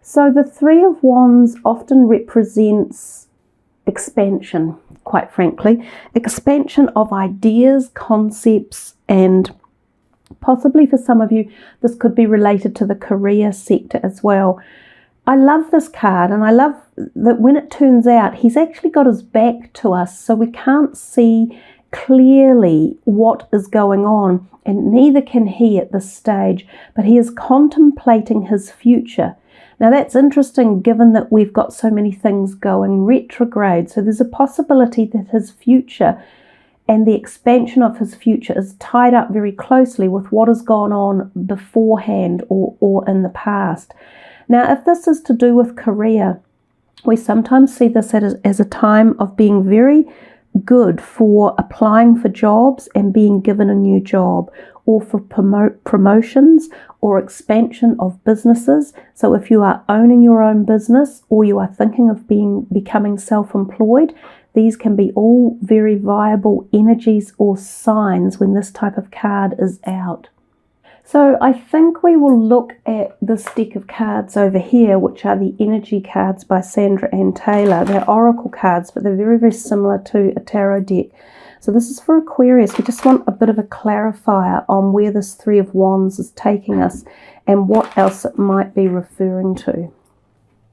So the Three of Wands often represents expansion, quite frankly. Expansion of ideas, concepts, and possibly for some of you, this could be related to the career sector as well. I love this card, and I love that when it turns out, he's actually got his back to us, so we can't see clearly what is going on, and neither can he at this stage, but he is contemplating his future. Now that's interesting given that we've got so many things going retrograde, so there's a possibility that his future and the expansion of his future is tied up very closely with what has gone on beforehand or in the past. Now, if this is to do with career, we sometimes see this as a time of being very good for applying for jobs and being given a new job, or for promotions or expansion of businesses. So if you are owning your own business or you are thinking of becoming self-employed, these can be all very viable energies or signs when this type of card is out. So I think we will look at this deck of cards over here, which are the energy cards by Sandra Ann Taylor. They're oracle cards, but they're very, very similar to a tarot deck. So this is for Aquarius. We just want a bit of a clarifier on where this Three of Wands is taking us and what else it might be referring to.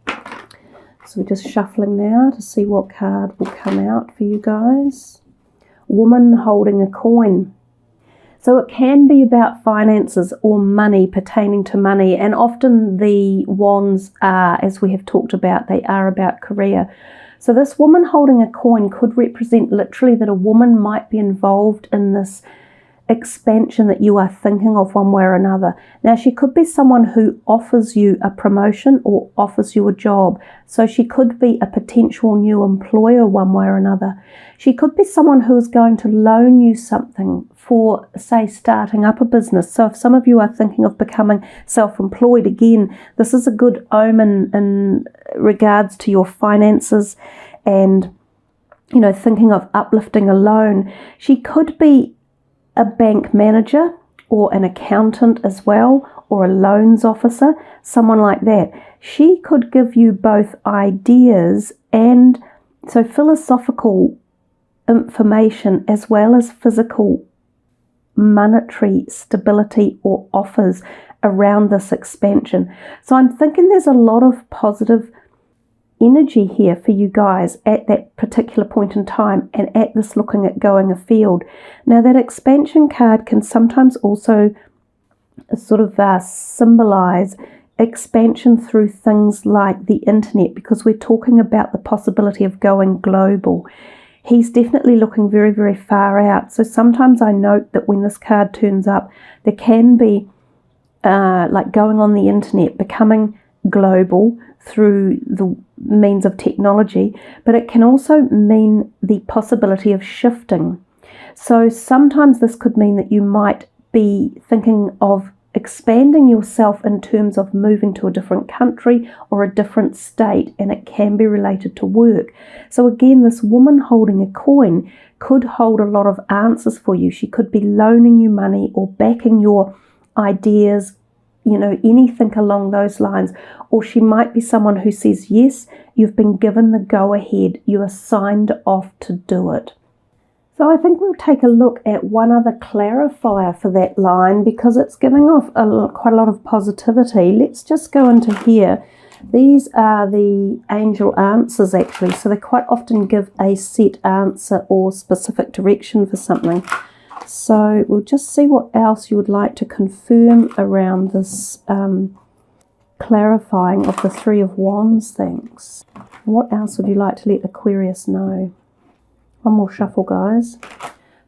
So we're just shuffling now to see what card will come out for you guys. Woman holding a coin. So it can be about finances or money, pertaining to money, and often the wands are, as we have talked about, they are about career. So this woman holding a coin could represent literally that a woman might be involved in this expansion that you are thinking of one way or another. Now, she could be someone who offers you a promotion or offers you a job. So she could be a potential new employer one way or another. She could be someone who is going to loan you something for, say, starting up a business. So if some of you are thinking of becoming self-employed, again, this is a good omen in regards to your finances and, you know, thinking of uplifting a loan. She could be a bank manager or an accountant as well, or a loans officer, someone like that. She could give you both ideas and so philosophical information as well as physical monetary stability or offers around this expansion. So I'm thinking there's a lot of positive energy here for you guys at that particular point in time and at this looking at going afield. Now that expansion card can sometimes also sort of symbolize expansion through things like the internet, because we're talking about the possibility of going global. He's definitely looking very, very far out. So sometimes I note that when this card turns up, there can be like going on the internet, becoming global through the means of technology, but it can also mean the possibility of shifting. So sometimes this could mean that you might be thinking of expanding yourself in terms of moving to a different country or a different state, and it can be related to work. So again, this woman holding a coin could hold a lot of answers for you. She could be loaning you money or backing your ideas, you know, anything along those lines. Or she might be someone who says, yes, you've been given the go-ahead, you are signed off to do it. So I think we'll take a look at one other clarifier for that line, because it's giving off quite a lot of positivity. Let's just go into here. These are the angel answers actually, so they quite often give a set answer or specific direction for something. So we'll just see what else you would like to confirm around this clarifying of the Three of Wands things. What else would you like to let Aquarius know? One more shuffle, guys.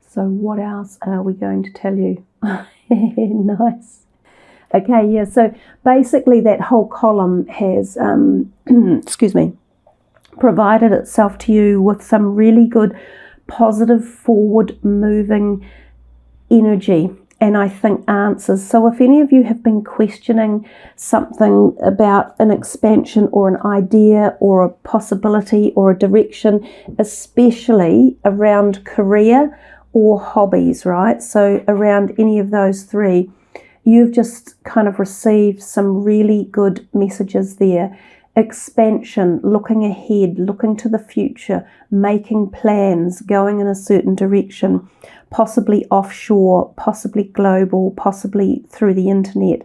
So what else are we going to tell you? Nice. Okay, yeah, so basically that whole column has, excuse me, provided itself to you with some really good, positive, forward-moving energy, and I think answers. So if any of you have been questioning something about an expansion or an idea or a possibility or a direction, especially around career or hobbies, right? So around any of those three, you've just kind of received some really good messages there. Expansion, looking ahead, looking to the future, making plans, going in a certain direction, possibly offshore, possibly global, possibly through the internet,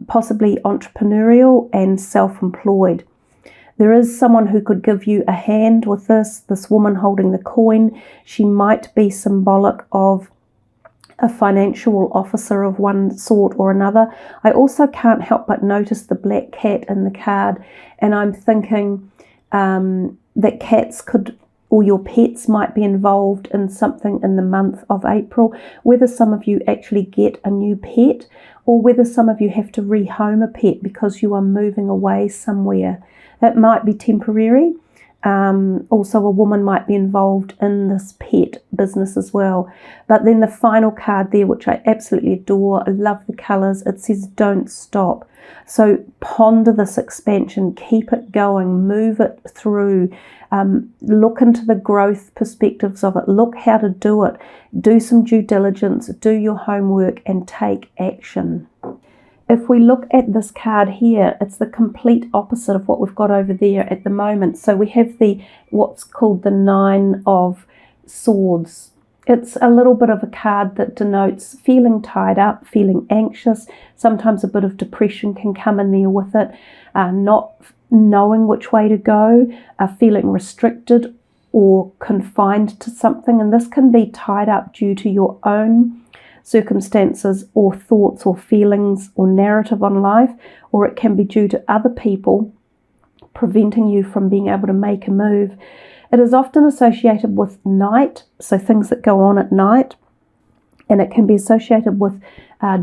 possibly entrepreneurial and self-employed. There is someone who could give you a hand with this woman holding the coin. She might be symbolic of a financial officer of one sort or another. I also can't help but notice the black cat in the card, and I'm thinking that cats could, or your pets might be involved in something in the month of April, whether some of you actually get a new pet or whether some of you have to rehome a pet because you are moving away somewhere. It might be temporary. Also, a woman might be involved in this pet business as well. But then the final card there, which I absolutely adore, I love the colours, it says don't stop. So ponder this expansion, keep it going, move it through, look into the growth perspectives of it, look how to do it, do some due diligence, do your homework and take action. If we look at this card here, it's the complete opposite of what we've got over there at the moment. So we have what's called the Nine of Swords. It's a little bit of a card that denotes feeling tied up, feeling anxious. Sometimes a bit of depression can come in there with it, not knowing which way to go, feeling restricted or confined to something. And this can be tied up due to your own circumstances or thoughts or feelings or narrative on life, or it can be due to other people preventing you from being able to make a move. It is often associated with night, so things that go on at night, and it can be associated with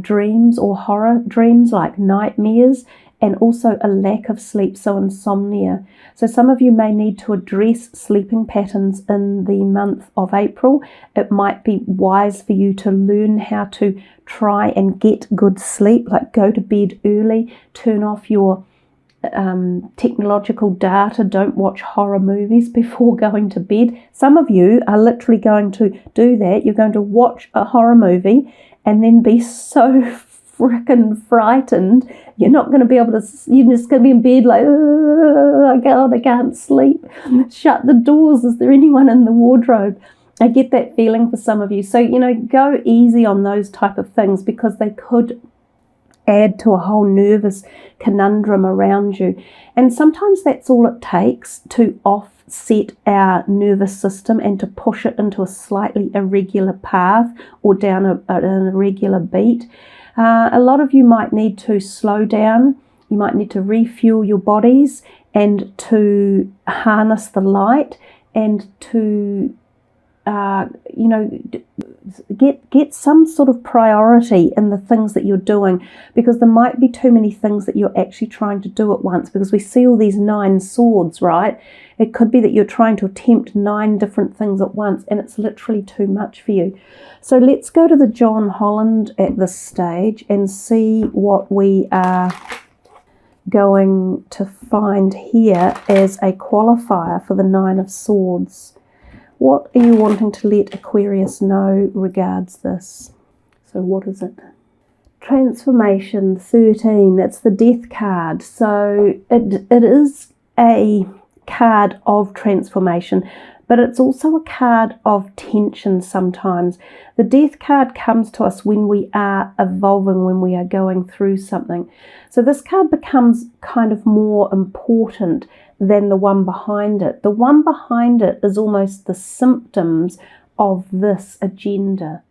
dreams or horror dreams like nightmares, and also a lack of sleep, so insomnia. So some of you may need to address sleeping patterns in the month of April. It might be wise for you to learn how to try and get good sleep, like go to bed early, turn off your technological data, don't watch horror movies before going to bed. Some of you are literally going to do that. You're going to watch a horror movie and then be so freaking frightened, you're not going to be able to, you're just going to be in bed like, oh God, I can't sleep. Shut the doors. Is there anyone in the wardrobe? I get that feeling for some of you. So, go easy on those type of things because they could add to a whole nervous conundrum around you. And sometimes that's all it takes to offset our nervous system and to push it into a slightly irregular path or down an irregular beat. A lot of you might need to slow down. You might need to refuel your bodies and to harness the and to get some sort of priority in the things that you're doing, because there might be too many things that you're actually trying to do at once, because we see all these 9 swords, right? It could be that you're trying to attempt 9 different things at once and it's literally too much for you. So let's go to the John Holland at this stage and see what we are going to find here as a qualifier for the 9 of Swords. What are you wanting to let Aquarius know regards this? So what is it? Transformation 13, it's the Death card. So it is a card of transformation, but it's also a card of tension sometimes. The Death card comes to us when we are evolving, when we are going through something. So this card becomes kind of more important than the one behind it. The one behind it is almost the symptoms of this agenda.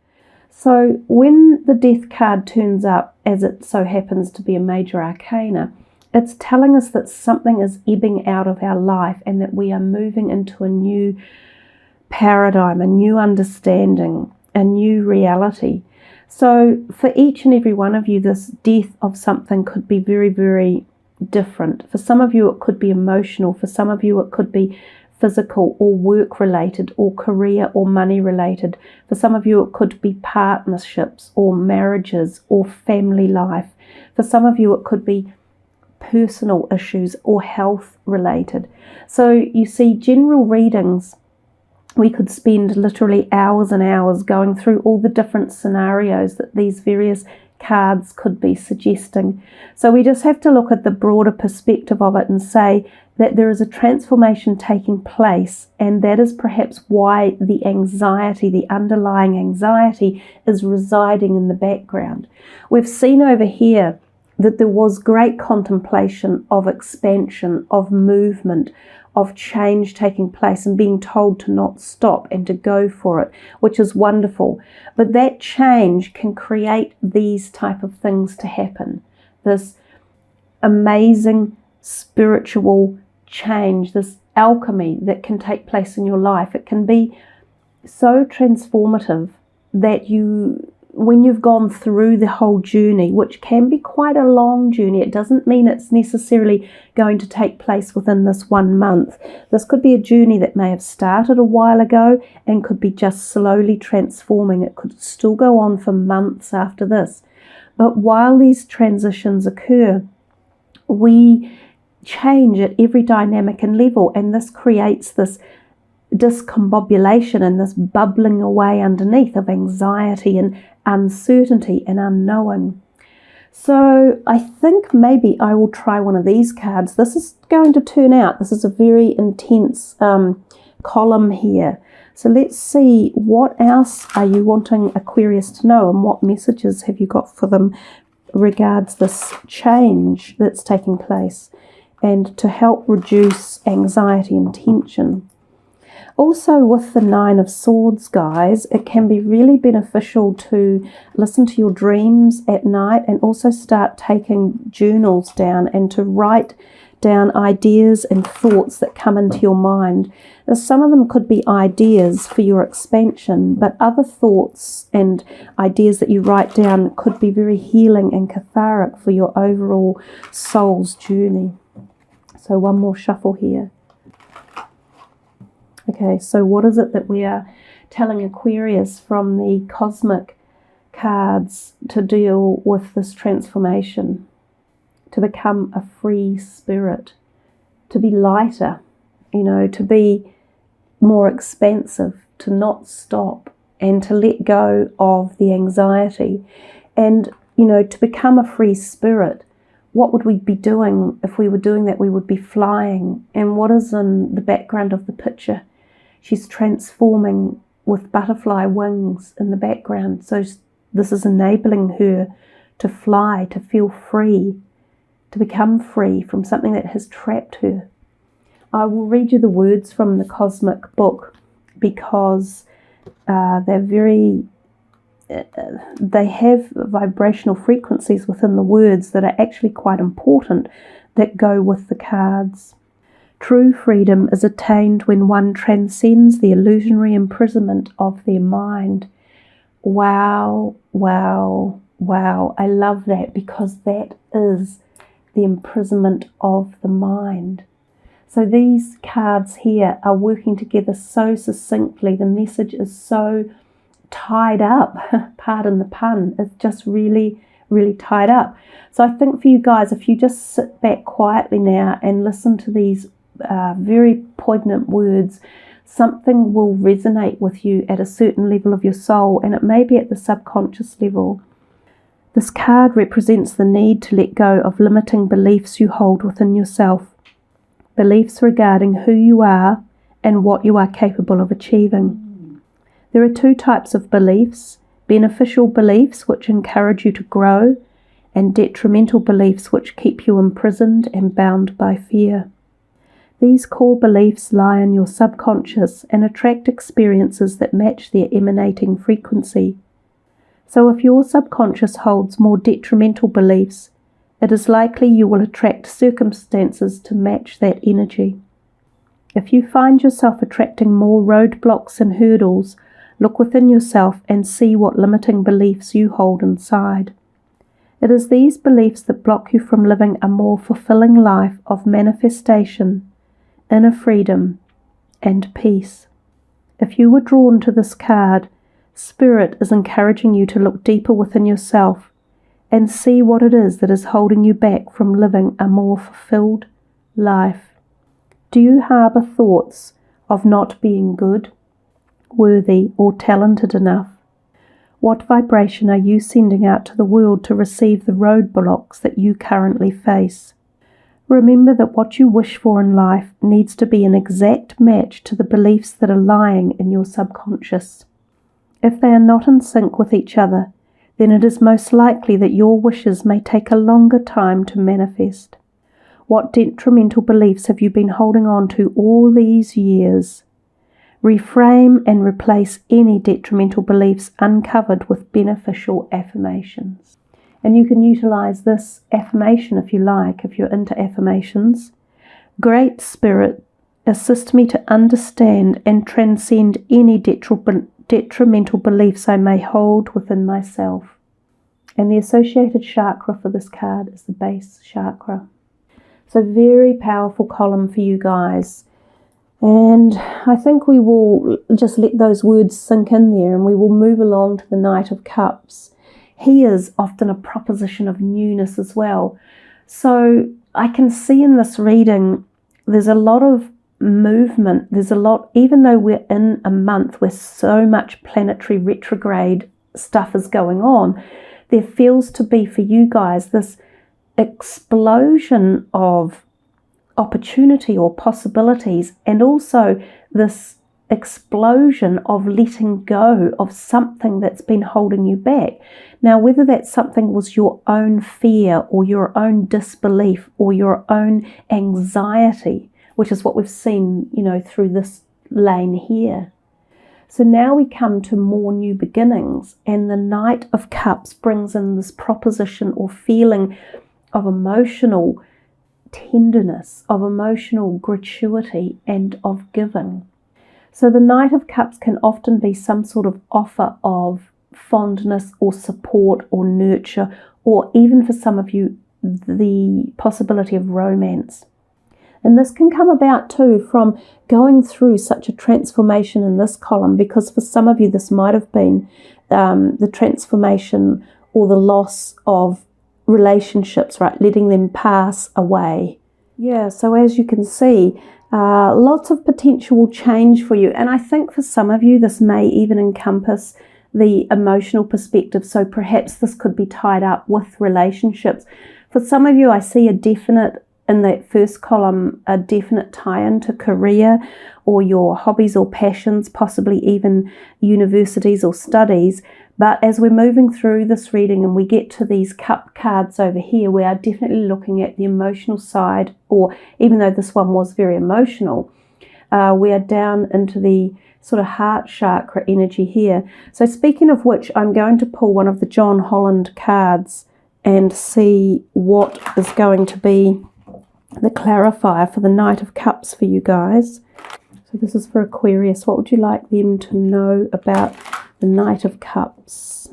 So when the Death card turns up, as it so happens to be a major arcana, it's telling us that something is ebbing out of our life and that we are moving into a new paradigm, a new understanding, a new reality. So for each and every one of you, this death of something could be very, very different. For some of you, it could be emotional. For some of you, it could be physical or work related or career or money related. For some of you, it could be partnerships or marriages or family life. For some of you, it could be personal issues or health related. So you see, general readings, we could spend literally hours and hours going through all the different scenarios that these various cards could be suggesting. So we just have to look at the broader perspective of it and say that there is a transformation taking place, and that is perhaps why the anxiety, the underlying anxiety, is residing in the background. We've seen over here that there was great contemplation of expansion, of movement, of change taking place, and being told to not stop and to go for it, which is wonderful. But that change can create these type of things to happen. This amazing spiritual change, this alchemy that can take place in your life. It can be so transformative that when you've gone through the whole journey, which can be quite a long journey, it doesn't mean it's necessarily going to take place within this 1 month. This could be a journey that may have started a while ago and could be just slowly transforming. It could still go on for months after this. But while these transitions occur, we change at every dynamic and level, and this creates this discombobulation and this bubbling away underneath of anxiety and uncertainty and unknowing. So I think maybe I will try one of these cards. This is going to turn out, this is a very intense column here. So let's see, what else are you wanting Aquarius to know, and what messages have you got for them regards this change that's taking place, and to help reduce anxiety and tension. Also, with the Nine of Swords, guys, it can be really beneficial to listen to your dreams at night, and also start taking journals down and to write down ideas and thoughts that come into your mind. Now, some of them could be ideas for your expansion, but other thoughts and ideas that you write down could be very healing and cathartic for your overall soul's journey. So one more shuffle here. Okay, so what is it that we are telling Aquarius from the cosmic cards to deal with this transformation? To become a free spirit, to be lighter, to be more expansive, to not stop, and to let go of the anxiety. And, to become a free spirit, what would we be doing if we were doing that? We would be flying. And what is in the background of the picture? She's transforming with butterfly wings in the background. So this is enabling her to fly, to feel free, to become free from something that has trapped her. I will read you the words from the cosmic book, because they have vibrational frequencies within the words that are actually quite important, that go with the cards. True freedom is attained when one transcends the illusionary imprisonment of their mind. Wow, wow, wow. I love that, because that is the imprisonment of the mind. So these cards here are working together so succinctly. The message is so tied up, pardon the pun, it's just really, really tied up. So I think for you guys, if you just sit back quietly now and listen to these very poignant words, something will resonate with you at a certain level of your soul, and it may be at the subconscious level. This card represents the need to let go of limiting beliefs you hold within yourself, beliefs regarding who you are and what you are capable of achieving. There are two types of beliefs: beneficial beliefs, which encourage you to grow, and detrimental beliefs, which keep you imprisoned and bound by fear. These core beliefs lie in your subconscious and attract experiences that match their emanating frequency. So if your subconscious holds more detrimental beliefs, it is likely you will attract circumstances to match that energy. If you find yourself attracting more roadblocks and hurdles, look within yourself and see what limiting beliefs you hold inside. It is these beliefs that block you from living a more fulfilling life of manifestation, inner freedom, and peace. If you were drawn to this card, Spirit is encouraging you to look deeper within yourself and see what it is that is holding you back from living a more fulfilled life. Do you harbour thoughts of not being good, worthy, or talented enough? What vibration are you sending out to the world to receive the roadblocks that you currently face? Remember that what you wish for in life needs to be an exact match to the beliefs that are lying in your subconscious. If they are not in sync with each other, then it is most likely that your wishes may take a longer time to manifest. What detrimental beliefs have you been holding on to all these years? Reframe and replace any detrimental beliefs uncovered with beneficial affirmations. And you can utilize this affirmation if you like, if you're into affirmations. Great Spirit, assist me to understand and transcend any detrimental beliefs I may hold within myself. And the associated chakra for this card is the base chakra. So very powerful column for you guys. And I think we will just let those words sink in there, and we will move along to the Knight of Cups. He is often a proposition of newness as well. So I can see in this reading, there's a lot of movement. There's a lot, even though we're in a month where so much planetary retrograde stuff is going on, there feels to be for you guys this explosion of opportunity or possibilities, and also this explosion of letting go of something that's been holding you back. Now, whether that something was your own fear or your own disbelief or your own anxiety, which is what we've seen, through this lane here. So now we come to more new beginnings, and the Knight of Cups brings in this proposition or feeling of emotional tenderness, of emotional gratuity, and of giving. So the Knight of Cups can often be some sort of offer of fondness or support or nurture, or even for some of you, the possibility of romance. And this can come about too from going through such a transformation in this column, because for some of you this might have been the transformation or the loss of relationships, right? Letting them pass away. Yeah, so as you can see, lots of potential change for you. And I think for some of you, this may even encompass the emotional perspective. So perhaps this could be tied up with relationships. For some of you, I see in that first column, a definite tie-in to career or your hobbies or passions, possibly even universities or studies. But as we're moving through this reading and we get to these cup cards over here, we are definitely looking at the emotional side, or even though this one was very emotional, we are down into the sort of heart chakra energy here. So speaking of which, I'm going to pull one of the John Holland cards and see what is going to be the clarifier for the Knight of Cups for you guys. So this is for Aquarius. What would you like them to know about the Knight of Cups?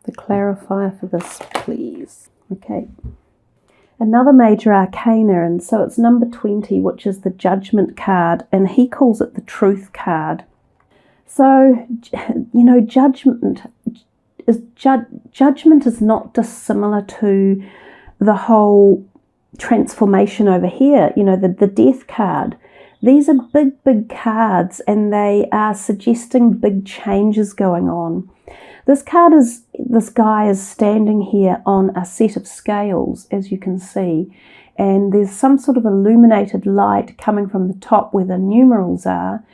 The clarifier for this, please. Okay. Another major arcana, and so it's number 20, which is the Judgment card, and he calls it the Truth card. So, judgment is not dissimilar to the whole transformation over here, the Death card. These are big, big cards, and they are suggesting big changes going on. This guy is standing here on a set of scales, as you can see, and there's some sort of illuminated light coming from the top where the numerals are,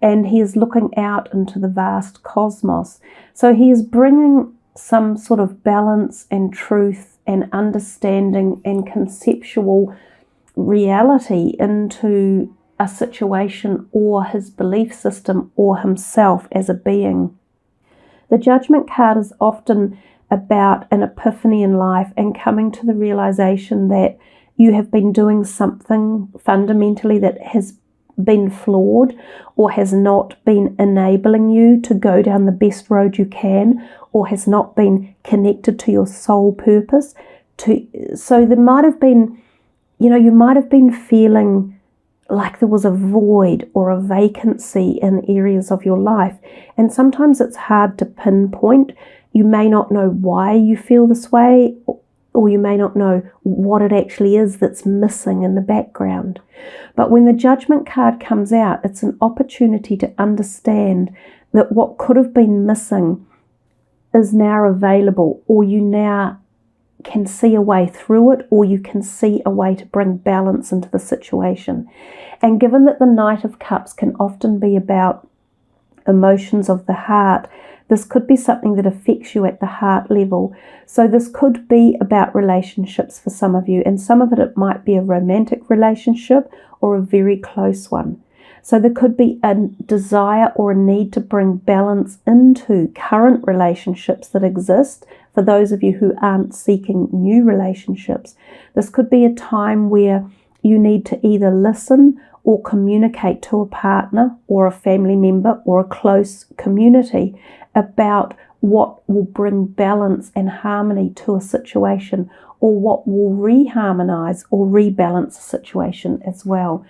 and he is looking out into the vast cosmos. So he is bringing some sort of balance and truth and understanding and conceptual reality into a situation or his belief system or himself as a being. The Judgment card is often about an epiphany in life and coming to the realization that you have been doing something fundamentally that has been flawed or has not been enabling you to go down the best road you can, or has not been connected to your soul purpose. So there might have been, you might have been feeling like there was a void or a vacancy in areas of your life. And sometimes it's hard to pinpoint. You may not know why you feel this way, or you may not know what it actually is that's missing in the background. But when the Judgment card comes out, it's an opportunity to understand that what could have been missing is now available, or you now can see a way through it, or you can see a way to bring balance into the situation. And given that the Knight of Cups can often be about emotions of the heart, this could be something that affects you at the heart level. So this could be about relationships for some of you, and some of it might be a romantic relationship or a very close one. So there could be a desire or a need to bring balance into current relationships that exist for those of you who aren't seeking new relationships. This could be a time where you need to either listen or communicate to a partner or a family member or a close community about what will bring balance and harmony to a situation, or what will reharmonize or rebalance a situation as well.